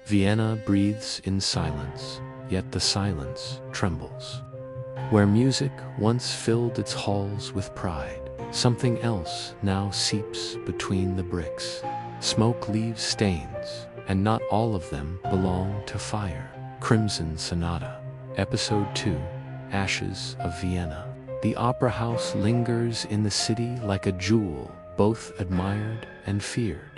Vienna breathes in silence, yet the silence trembles. Where music once filled its halls with pride, something else now seeps between the bricks. Smoke leaves stains, and not all of them belong to fire. Crimson Sonata, Episode 2, Ashes of Vienna. The opera house lingers in the city like a jewel, both admired and feared.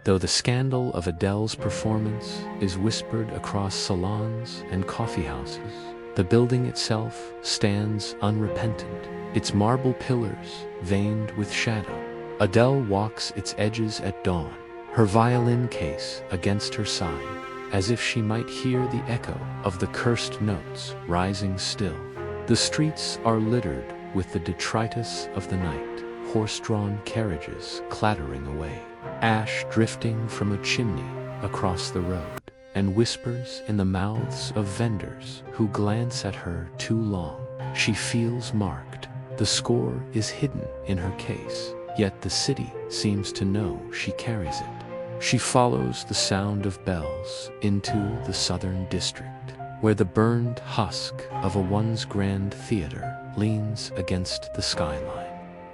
Though the scandal of Adele's performance is whispered across salons and coffeehouses, the building itself stands unrepentant, its marble pillars veined with shadow. Adele walks its edges at dawn, her violin case against her side, as if she might hear the echo of the cursed notes rising still. The streets are littered with the detritus of the night, horse-drawn carriages clattering away, ash drifting from a chimney across the road, and whispers in the mouths of vendors who glance at her too long. She feels marked. The score is hidden in her case, yet the city seems to know she carries it. She follows the sound of bells into the southern district, where the burned husk of a once grand theater leans against the skyline.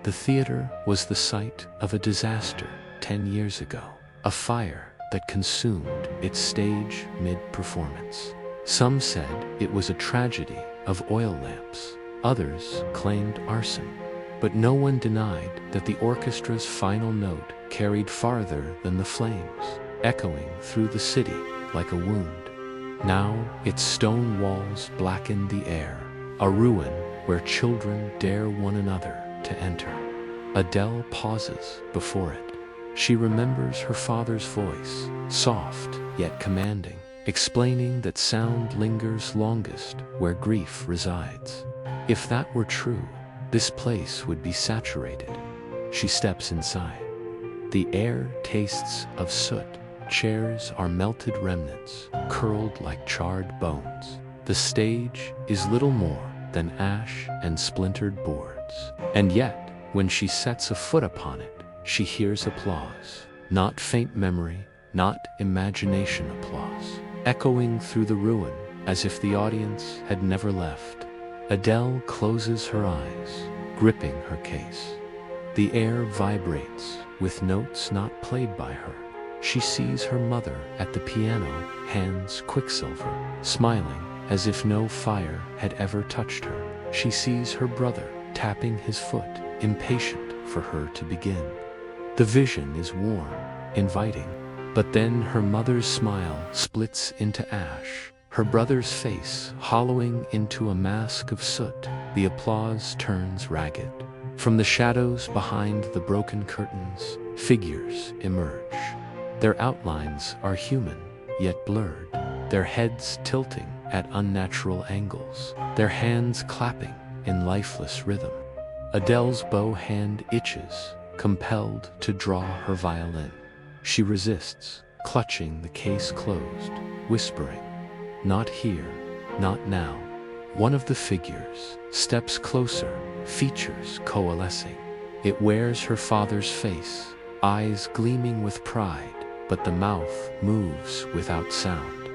The theater was the site of a disaster 10 years ago, a fire that consumed its stage mid-performance. Some said it was a tragedy of oil lamps, others claimed arson, but no one denied that the orchestra's final note carried farther than the flames, echoing through the city like a wound. Now its stone walls blacken the air, a ruin where children dare one another to enter. Adele pauses before it. She remembers her father's voice, soft yet commanding, explaining that sound lingers longest where grief resides. If that were true, this place would be saturated. She steps inside. The air tastes of soot. Chairs are melted remnants, curled like charred bones. The stage is little more than ash and splintered boards. And yet, when she sets a foot upon it, she hears applause. Not faint memory, not imagination applause, echoing through the ruin as if the audience had never left. Adele closes her eyes, gripping her case. The air vibrates with notes not played by her. She sees her mother at the piano, hands quicksilver, smiling as if no fire had ever touched her. She sees her brother tapping his foot, impatient for her to begin. The vision is warm, inviting, but then her mother's smile splits into ash, her brother's face hollowing into a mask of soot. The applause turns ragged. From the shadows behind the broken curtains, figures emerge. Their outlines are human, yet blurred, their heads tilting at unnatural angles, their hands clapping in lifeless rhythm. Adele's bow hand itches, compelled to draw her violin. She resists, clutching the case closed, whispering, "Not here, not now." One of the figures steps closer, features coalescing. It wears her father's face, eyes gleaming with pride, but the mouth moves without sound.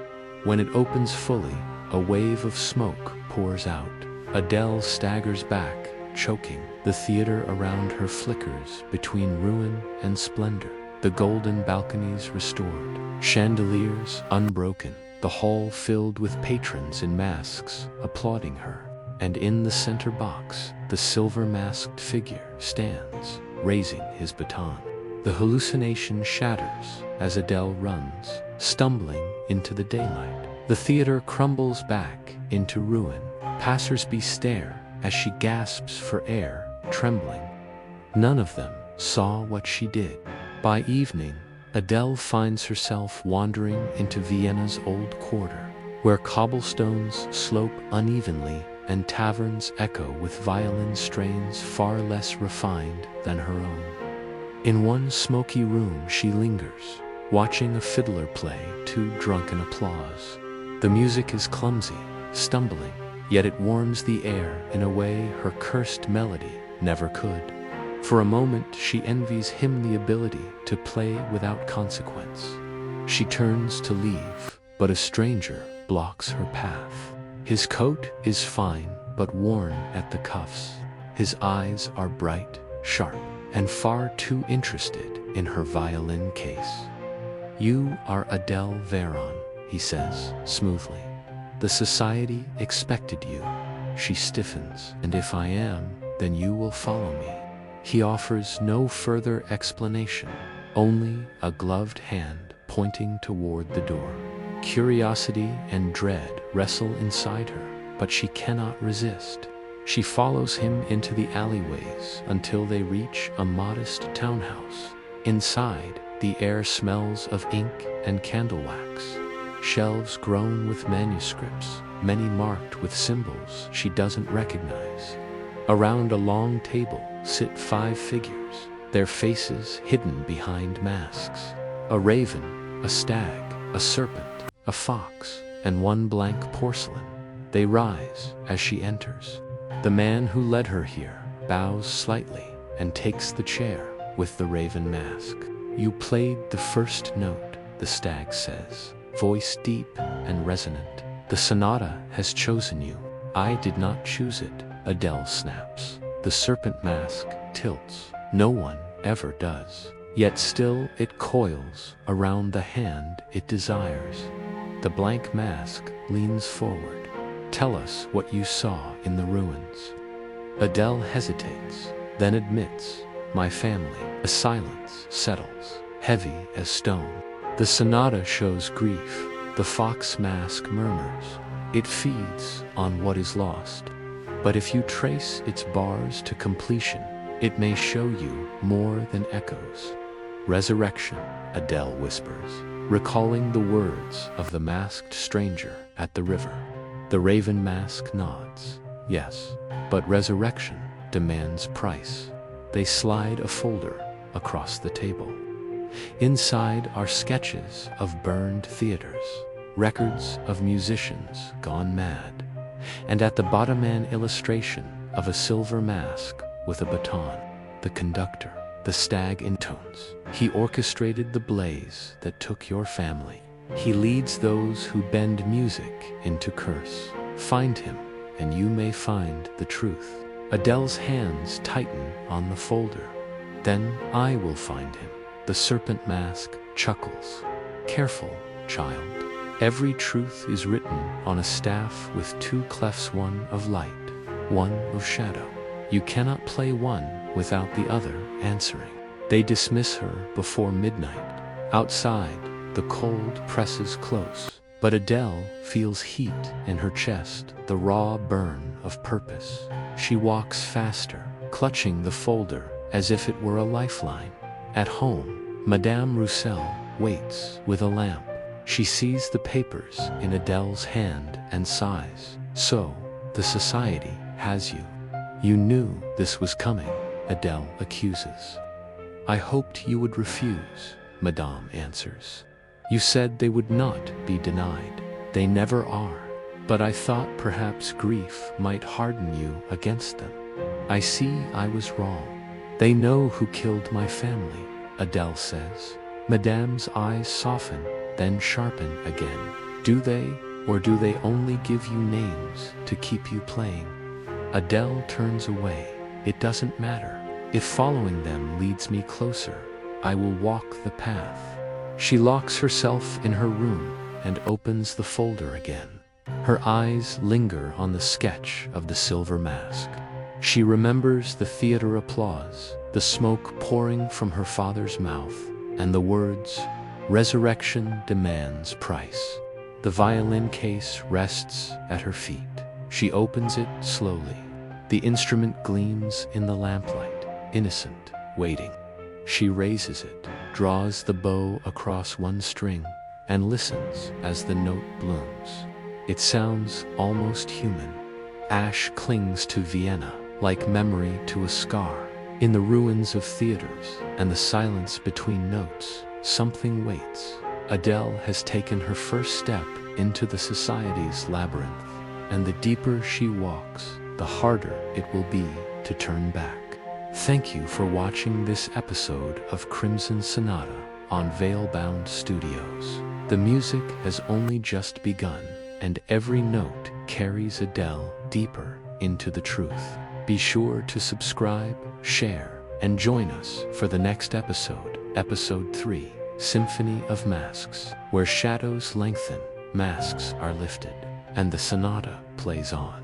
When it opens fully, a wave of smoke pours out. Adele staggers back, choking. The theater around her flickers between ruin and splendor. The golden balconies restored, chandeliers unbroken, the hall filled with patrons in masks applauding her. And in the center box, the silver-masked figure stands, raising his baton. The hallucination shatters as Adele runs, stumbling into the daylight. The theater crumbles back into ruin. Passers-by stare as she gasps for air, trembling. None of them saw what she did. By evening, Adele finds herself wandering into Vienna's old quarter, where cobblestones slope unevenly and taverns echo with violin strains far less refined than her own. In one smoky room she lingers, watching a fiddler play to drunken applause. The music is clumsy, stumbling, yet it warms the air in a way her cursed melody never could. For a moment she envies him the ability to play without consequence. She turns to leave, but a stranger blocks her path. His coat is fine but worn at the cuffs. His eyes are bright, sharp, and far too interested in her violin case. "You are Adele Veron," he says smoothly. "The society expected you." She stiffens. "And if I am, then you will follow me." He offers no further explanation, only a gloved hand pointing toward the door. Curiosity and dread wrestle inside her, but she cannot resist. She follows him into the alleyways until they reach a modest townhouse. Inside, the air smells of ink and candle wax. Shelves grown with manuscripts, many marked with symbols she doesn't recognize. Around a long table sit 5 figures, their faces hidden behind masks. A raven, a stag, a serpent, a fox, and one blank porcelain. They rise as she enters. The man who led her here bows slightly and takes the chair with the raven mask. "You played the first note," the stag says, voice deep and resonant. "The sonata has chosen you." "I did not choose it," Adele snaps. The serpent mask tilts. No one ever does. Yet still it coils around the hand it desires. The blank mask leans forward. "Tell us what you saw in the ruins." Adele hesitates, then admits, "My family." A silence settles, heavy as stone. The sonata shows grief. The fox mask murmurs. It feeds on what is lost. But if you trace its bars to completion, it may show you more than echoes. "Resurrection," Adele whispers, recalling the words of the masked stranger at the river. The raven mask nods. "Yes, but resurrection demands price." They slide a folder across the table. Inside are sketches of burned theaters, records of musicians gone mad, and at the bottom an illustration of a silver mask with a baton. "The conductor," the stag intones. "He orchestrated the blaze that took your family. He leads those who bend music into curse. Find him, and you may find the truth." Adele's hands tighten on the folder. "Then I will find him." The serpent mask chuckles. "Careful, child. Every truth is written on a staff with 2 clefts, one of light, one of shadow. You cannot play one without the other answering." They dismiss her before midnight. Outside, the cold presses close, but Adele feels heat in her chest, the raw burn of purpose. She walks faster, clutching the folder as if it were a lifeline. At home, Madame Roussel waits with a lamp. She sees the papers in Adele's hand and sighs. "So, the society has you." "You knew this was coming," Adele accuses. "I hoped you would refuse," Madame answers. "You said they would not be denied. They never are. But I thought perhaps grief might harden you against them. I see I was wrong. They know who killed my family," Adele says. Madame's eyes soften, then sharpen again. "Do they, or do they only give you names to keep you playing?" Adele turns away. "It doesn't matter. If following them leads me closer, I will walk the path." She locks herself in her room and opens the folder again. Her eyes linger on the sketch of the silver mask. She remembers the theater applause, the smoke pouring from her father's mouth, and the words, "Resurrection demands price." The violin case rests at her feet. She opens it slowly. The instrument gleams in the lamplight, innocent, waiting. She raises it, draws the bow across one string, and listens as the note blooms. It sounds almost human. Ash clings to Vienna, like memory to a scar. In the ruins of theaters and the silence between notes, something waits. Adele has taken her first step into the society's labyrinth, and the deeper she walks, the harder it will be to turn back. Thank you for watching this episode of Crimson Sonata, on Veilbound Studios. The music has only just begun, and every note carries Adele deeper into the truth. Be sure to subscribe, share, and join us for the next episode, Episode 3, Symphony of Masks, where shadows lengthen, masks are lifted, and the sonata plays on.